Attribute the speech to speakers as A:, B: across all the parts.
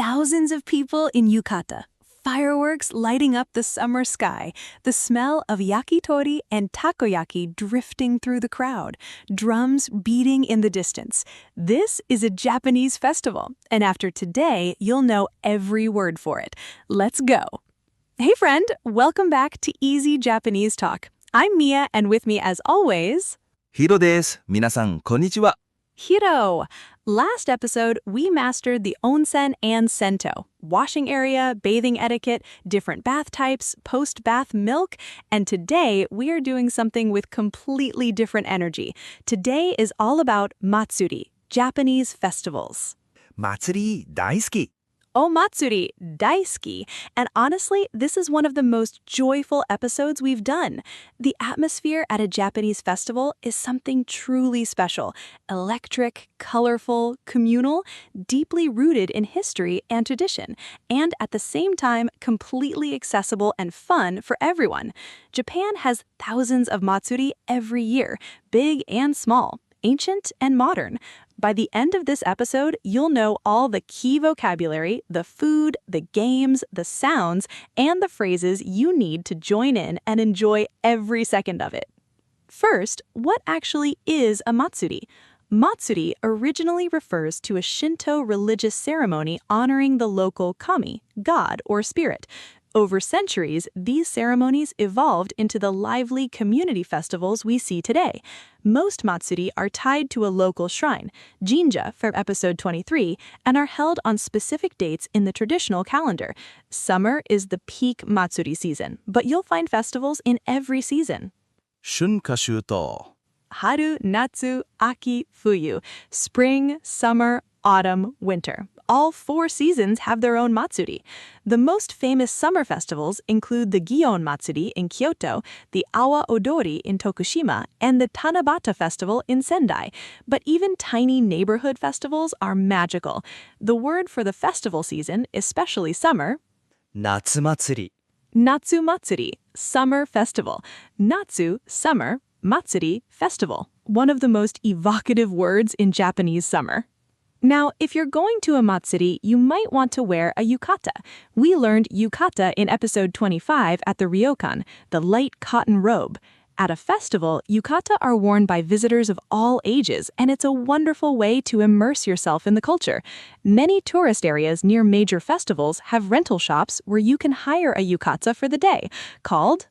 A: thousands of people in Yukata. Fireworks lighting up the summer sky, the smell of yakitori and takoyaki drifting through the crowd, drums beating in the distance. This is a Japanese festival, and after today, you'll know every word for it. Let's go. Hey friend, welcome back to Easy Japanese Talk. I'm Mia, and with me as always,
B: Hiro です。皆さん、こんにちは。
A: Hiro. Last episode, we mastered the onsen and sento, washing area, bathing etiquette, different bath types, post-bath milk, and today we are doing something with completely different energy. Today is all about Matsuri, Japanese festivals.
B: 祭り大好き。
A: Oh, Matsuri, daisuki. And honestly, this is one of the most joyful episodes we've done. The atmosphere at a Japanese festival is something truly special. Electric, colorful, communal, deeply rooted in history and tradition, and at the same time, completely accessible and fun for everyone. Japan has thousands of Matsuri every year, big and small, ancient and modern. By the end of this episode, you'll know all the key vocabulary, the food, the games, the sounds, and the phrases you need to join in and enjoy every second of it. First, what actually is a Matsuri? Matsuri originally refers to a Shinto religious ceremony honoring the local kami, god or spirit. Over centuries, these ceremonies evolved into the lively community festivals we see today. Most Matsuri are tied to a local shrine, jinja for episode 23, and are held on specific dates in the traditional calendar. Summer is the peak Matsuri season, but you'll find festivals in every season.
B: 春夏秋冬。
A: Haru, natsu, aki, fuyu. Spring, summer, autumn, winter. All 4 seasons have their own Matsuri. The most famous summer festivals include the Gion Matsuri in Kyoto, the Awa Odori in Tokushima, and the Tanabata Festival in Sendai. But even tiny neighborhood festivals are magical. The word for the festival season, especially summer,
B: 夏祭り。
A: Natsu Matsuri, summer festival. Natsu, summer, Matsuri, festival. One of the most evocative words in Japanese summer. Now, if you're going to a Matsuri, you might want to wear a yukata. We learned yukata in episode 25 at the ryokan, the light cotton robe. At a festival, yukata are worn by visitors of all ages, and it's a wonderful way to immerse yourself in the culture. Many tourist areas near major festivals have rental shops where you can hire a yukata for the day, called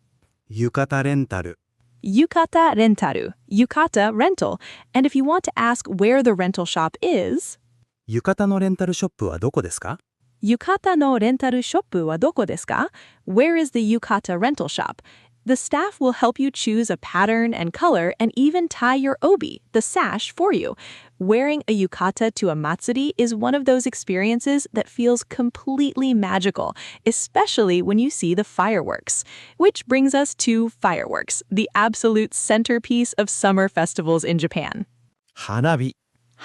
B: 浴衣レンタル。
A: Yukata rentaru, yukata rental. And if you want to ask where the rental shop is,
B: 浴衣のレンタルショップはどこですか？
A: Yukata no rentaru shoppu wa doko desu ka? Where is the yukata rental shop? The staff will help you choose a pattern and color and even tie your obi, the sash, for you. Wearing a yukata to a matsuri is one of those experiences that feels completely magical, especially when you see the fireworks. Which brings us to fireworks, the absolute centerpiece of summer festivals in Japan.
B: 花火。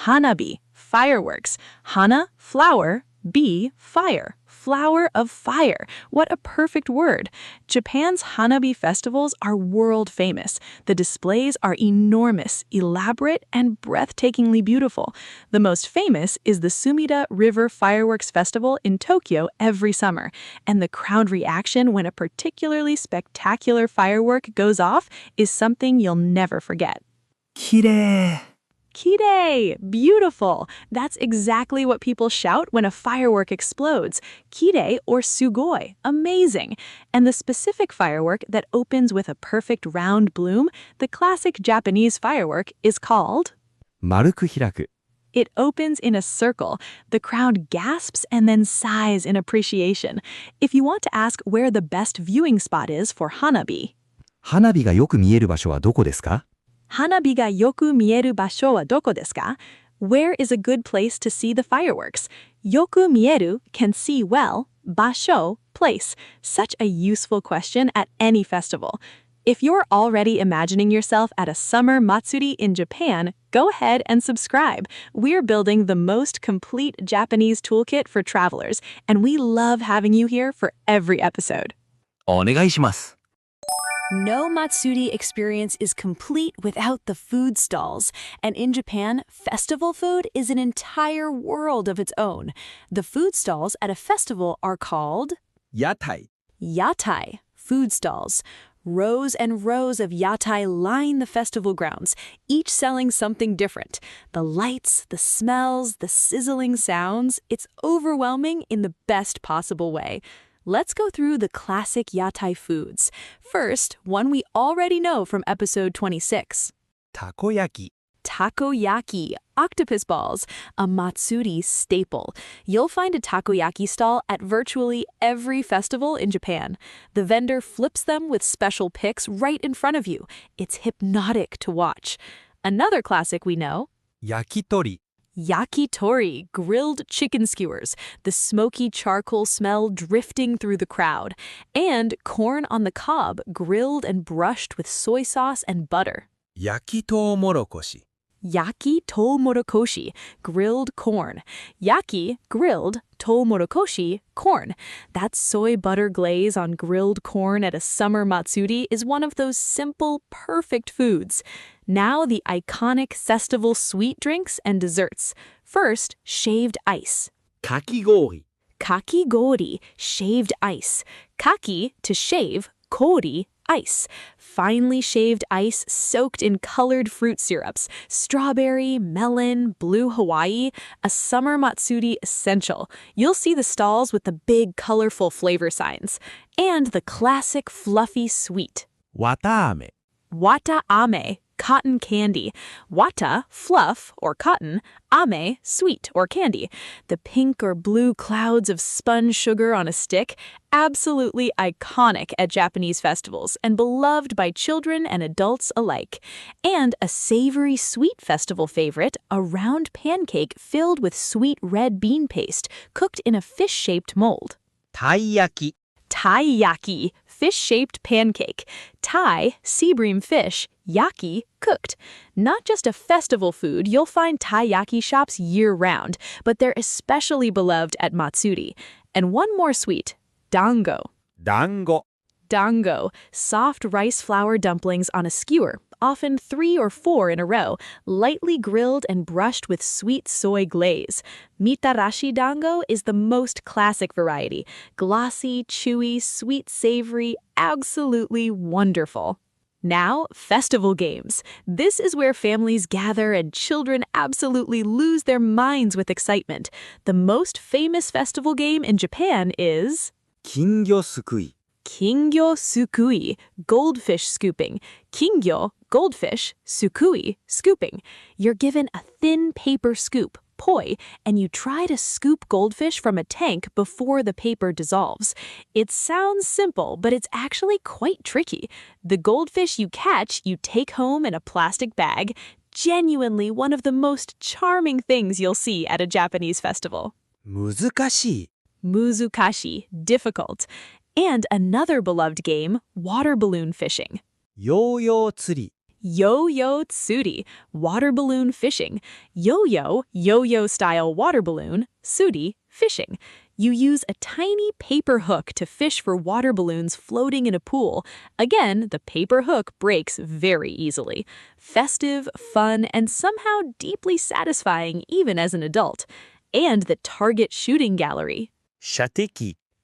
A: Hanabi, fireworks. Hana, flower. Bi, fire. Flower of fire. What a perfect word. Japan's Hanabi festivals are world famous. The displays are enormous, elaborate, and breathtakingly beautiful. The most famous is the Sumida River Fireworks Festival in Tokyo every summer. And the crowd reaction when a particularly spectacular firework goes off is something you'll never forget.
B: きれい。
A: Kirei! Beautiful! That's exactly what people shout when a firework explodes. Kirei or sugoi. Amazing! And the specific firework that opens with a perfect round bloom, the classic Japanese firework, is called
B: 丸く開く。
A: It opens in a circle. The crowd gasps and then sighs in appreciation. If you want to ask where the best viewing spot is for Hanabi,
B: 花火がよく見える場所はどこですか？
A: Hanabi ga yoku mieru basho wa doko desu ka? Where is a good place to see the fireworks? Yoku mieru can see well, basho, place. Such a useful question at any festival. If you're already imagining yourself at a summer Matsuri in Japan, go ahead and subscribe. We're building the most complete Japanese toolkit for travelers, and we love having you here for every episode.
B: お願いします。
A: No Matsuri experience is complete without the food stalls, and in Japan, festival food is an entire world of its own. The food stalls at a festival are called
B: 屋台
A: yatai, food stalls. Rows and rows of yatai line the festival grounds, each selling something different. The lights, the smells, the sizzling sounds, it's overwhelming in the best possible way. Let's go through the classic yatai foods. First, one we already know from episode 26.
B: たこ焼き
A: Takoyaki, octopus balls, a Matsuri staple. You'll find a takoyaki stall at virtually every festival in Japan. The vendor flips them with special picks right in front of you. It's hypnotic to watch. Another classic we know,
B: 焼き鳥
A: Yakitori, grilled chicken skewers, the smoky charcoal smell drifting through the crowd, and corn on the cob, grilled and brushed with soy sauce and butter.
B: 焼きとうもろこし
A: Yaki tomorokoshi, grilled corn. Yaki, grilled, tomorokoshi, corn. That soy butter glaze on grilled corn at a summer matsuri is one of those simple, perfect foods. Now the iconic festival sweet drinks and desserts. First, shaved ice.
B: かき氷
A: Kakigori, shaved ice. Kaki, to shave, kori, ice. Finely shaved ice soaked in colored fruit syrups. Strawberry, melon, blue Hawaii, a summer matsuri essential. You'll see the stalls with the big colorful flavor signs. And the classic fluffy sweet.
B: わたあめ
A: Wata ame, cotton candy. Wata, fluff or cotton, ame, sweet or candy. The pink or blue clouds of spun sugar on a stick, absolutely iconic at Japanese festivals and beloved by children and adults alike. And a savory sweet festival favorite, a round pancake filled with sweet red bean paste cooked in a fish-shaped mold.
B: たい焼き
A: Taiyaki, fish-shaped pancake. Tai, sea bream fish. Yaki, cooked. Not just a festival food, you'll find taiyaki shops year-round, but they're especially beloved at Matsuri. And one more sweet, dango.
B: 団子
A: Dango, soft rice flour dumplings on a skewer, often 3 or 4 in a row, lightly grilled and brushed with sweet soy glaze. Mitarashi dango is the most classic variety. Glossy, chewy, sweet, savory, absolutely wonderful. Now, festival games. This is where families gather and children absolutely lose their minds with excitement. The most famous festival game in Japan is
B: 金魚すくい
A: Kingyo-sukui, goldfish scooping. Kingyo, goldfish, sukui, scooping. You're given a thin paper scoop, poi, and you try to scoop goldfish from a tank before the paper dissolves. It sounds simple, but it's actually quite tricky. The goldfish you catch, you take home in a plastic bag. Genuinely one of the most charming things you'll see at a Japanese festival.
B: 難しい
A: Muzukashi, difficult. And another beloved game, water balloon fishing.
B: ヨーヨー釣り
A: Yo-yo tsuri, water balloon fishing. Yo-yo, yo-yo style water balloon. Tsuri, fishing. You use a tiny paper hook to fish for water balloons floating in a pool. Again, the paper hook breaks very easily. Festive, fun, and somehow deeply satisfying even as an adult. And the target shooting gallery.
B: 射的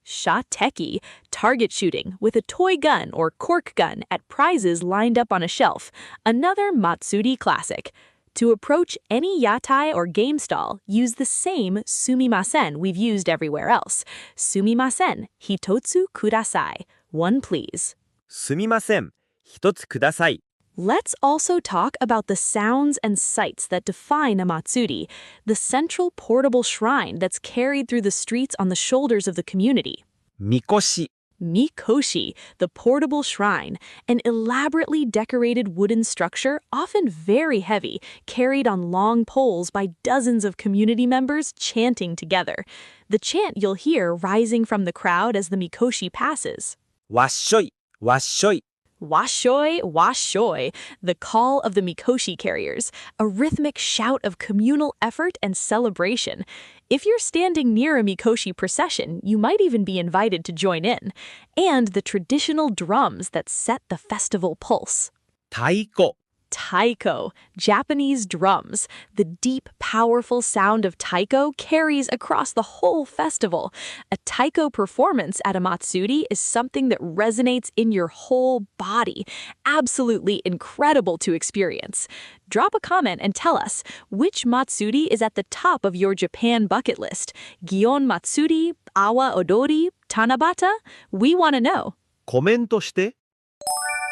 A: Shateki, target shooting with a toy gun or cork gun at prizes lined up on a shelf. Another Matsuri classic. To approach any yatai or game stall, use the same sumimasen we've used everywhere else. Sumimasen, hitotsu kudasai. One please.
B: すみません一つください
A: Let's also talk about the sounds and sights that define a matsuri, the central portable shrine that's carried through the streets on the shoulders of the community.
B: みこし
A: Mikoshi, the portable shrine, an elaborately decorated wooden structure, often very heavy, carried on long poles by dozens of community members chanting together. The chant you'll hear rising from the crowd as the Mikoshi passes.
B: わっしょいわっしょい
A: Washoi, washoi, the call of the Mikoshi carriers, a rhythmic shout of communal effort and celebration. If you're standing near a Mikoshi procession, you might even be invited to join in. And the traditional drums that set the festival pulse.
B: Taiko.
A: Taiko, Japanese drums. The deep, powerful sound of taiko carries across the whole festival. A taiko performance at a matsuri is something that resonates in your whole body. Absolutely incredible to experience. Drop a comment and tell us which matsuri is at the top of your Japan bucket list. Gion Matsuri, Awa Odori, Tanabata? We want to know.
B: コメントして。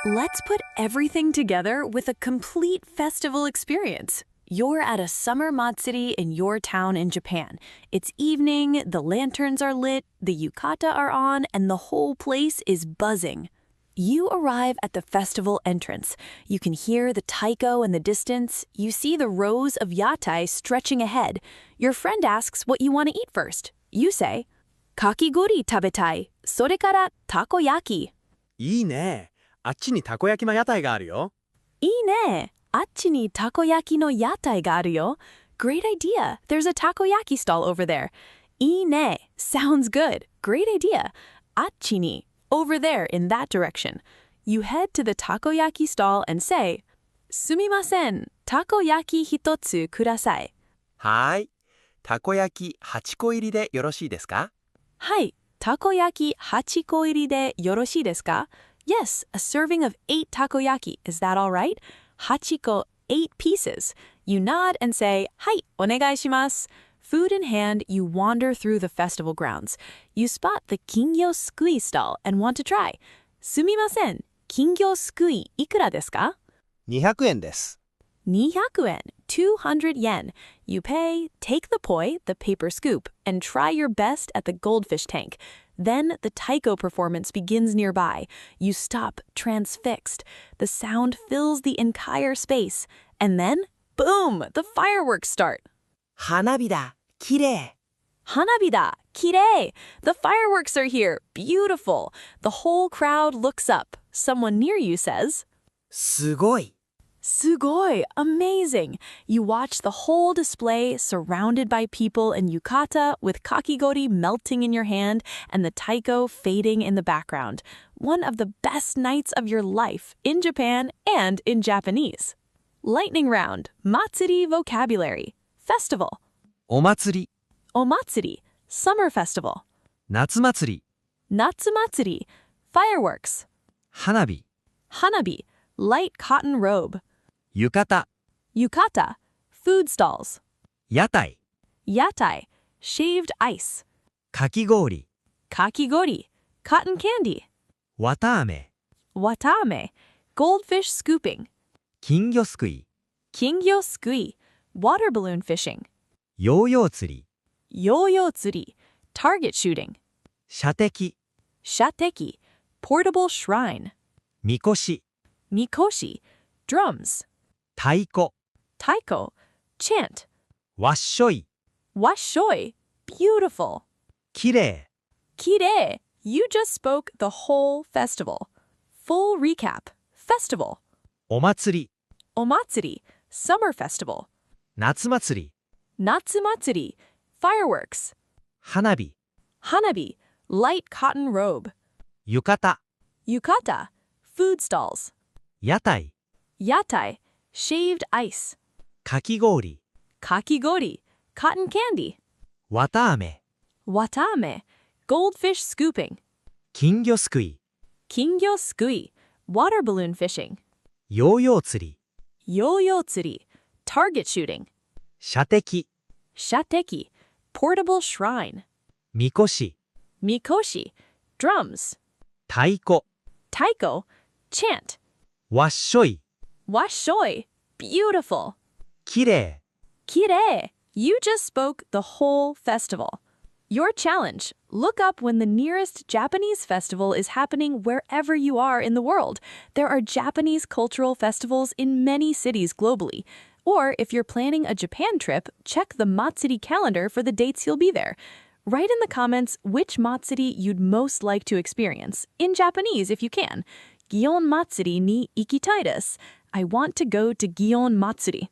A: Let's put everything together with a complete festival experience. You're at a summer matsuri in your town in Japan. It's evening, the lanterns are lit, the yukata are on, and the whole place is buzzing. You arrive at the festival entrance. You can hear the taiko in the distance. You see the rows of yatai stretching ahead. Your friend asks what you want to eat first. You say, "Kakigori tabetai, sore kara takoyaki."
B: いいね。あっちにたこ焼きの屋台があるよ。
A: いいね。あっちにたこ焼きの屋台があるよ. Great idea. There's a takoyaki stall over there. いいね sounds good. Great idea. あっちに over there in that direction. You head to the takoyaki stall and say, すみません、たこ焼き一つください。
B: はーい。たこ焼き8個入りでよろしいですか？
A: はい。たこ焼き8個入りでよろしいですか? Yes, a serving of 8 takoyaki. Is that all right? Hachiko, 8 pieces. You nod and say, はい、お願いします. Food in hand, you wander through the festival grounds. You spot the Kingyo-sukui stall and want to try. すみません、Kingyo-sukuiいくらですか?
B: 200円です。
A: 200円, 200 yen. You pay, take the poi, the paper scoop, and try your best at the goldfish tank. Then the taiko performance begins nearby. You stop, transfixed. The sound fills the entire space. And then, boom, the fireworks start.
B: 花火だ。きれい。
A: 花火だ. Kirei. The fireworks are here. Beautiful. The whole crowd looks up. Someone near you says,
B: すごい。
A: Sugoi, amazing. You watch the whole display surrounded by people in yukata with kakigori melting in your hand and the taiko fading in the background. One of the best nights of your life in Japan and in Japanese. Lightning round, matsuri vocabulary, festival.
B: お祭り。
A: Omatsuri, summer festival.
B: 夏祭り。
A: Natsumatsuri, fireworks.
B: 花火。
A: Hanabi, light cotton robe.
B: 浴衣。
A: Yukata, food stalls.
B: 屋台。
A: Yatai, shaved ice.
B: かき氷。
A: Kakigori, cotton candy.
B: 綿あめ。
A: Watame, goldfish scooping.
B: 金魚すくい。
A: Kingyo-sukui, water balloon fishing.
B: ヨーヨー釣り。
A: Yo-yo tsuri, target shooting.
B: 射的。
A: Shateki, portable shrine.
B: みこし。
A: Mikoshi, drums.
B: 太鼓。
A: Taiko, chant.
B: わっしょい。
A: Washoi, beautiful.
B: きれ
A: Kire, you just spoke the whole festival. Full recap, festival.
B: い。お祭り。
A: Omatsuri, summer festival.
B: 夏祭り。
A: Natsumatsuri, fireworks.
B: 花火。
A: Hanabi, light cotton robe.
B: 浴衣。
A: Yukata, food stalls.
B: 屋台。
A: Yatai, shaved ice.
B: かき氷。
A: Kakigori, cotton candy.
B: 綿あめ。
A: Watame, goldfish scooping.
B: 金魚すくい。
A: Kingyo-sukui, water balloon fishing.
B: ヨーヨー釣り。
A: Yo-yo tsuri, target shooting.
B: 射的。
A: Shateki, portable shrine.
B: みこし。
A: Mikoshi, drums.
B: 太鼓。
A: Taiko, chant.
B: わっしょい。
A: Washoi, beautiful.
B: きれ
A: Kire, you just spoke the whole festival. Your challenge, look up when the nearest Japanese festival is happening wherever you are in the world. There are Japanese cultural festivals in many cities globally. Or if you're planning a Japan trip, check the Matsuri calendar for the dates you'll be there. Write in the comments which Matsuri you'd most like to experience, in Japanese if you can. Gion Matsuri ni ikitai desu. I want to go to Gion Matsuri.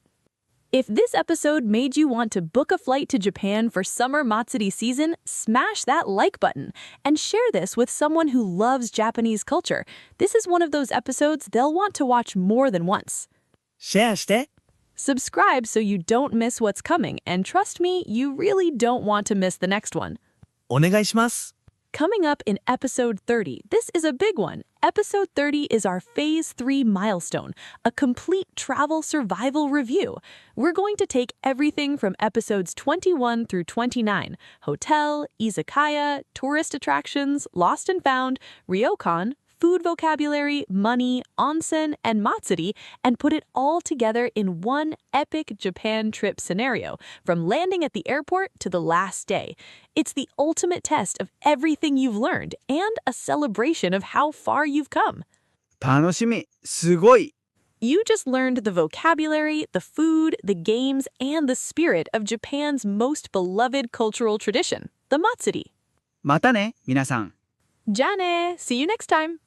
A: If this episode made you want to book a flight to Japan for summer Matsuri season, smash that like button and share this with someone who loves Japanese culture. This is one of those episodes they'll want to watch more than once.
C: シェアして。
A: Subscribe so you don't miss what's coming, and trust me, you really don't want to miss the next one.
C: お願いします。
A: Coming up in episode 30, this is a big one. Episode 30 is our Phase 3 milestone, a complete travel survival review. We're going to take everything from episodes 21 through 29, hotel, izakaya, tourist attractions, lost and found, ryokan, food vocabulary, money, onsen, and matsuri, and put it all together in one epic Japan trip scenario, from landing at the airport to the last day. It's the ultimate test of everything you've learned and a celebration of how far you've come.
C: 楽しみ。すごい。
A: You just learned the vocabulary, the food, the games, and the spirit of Japan's most beloved cultural tradition, the matsuri.
C: またね、皆さん。
A: Ja ne! See you next time!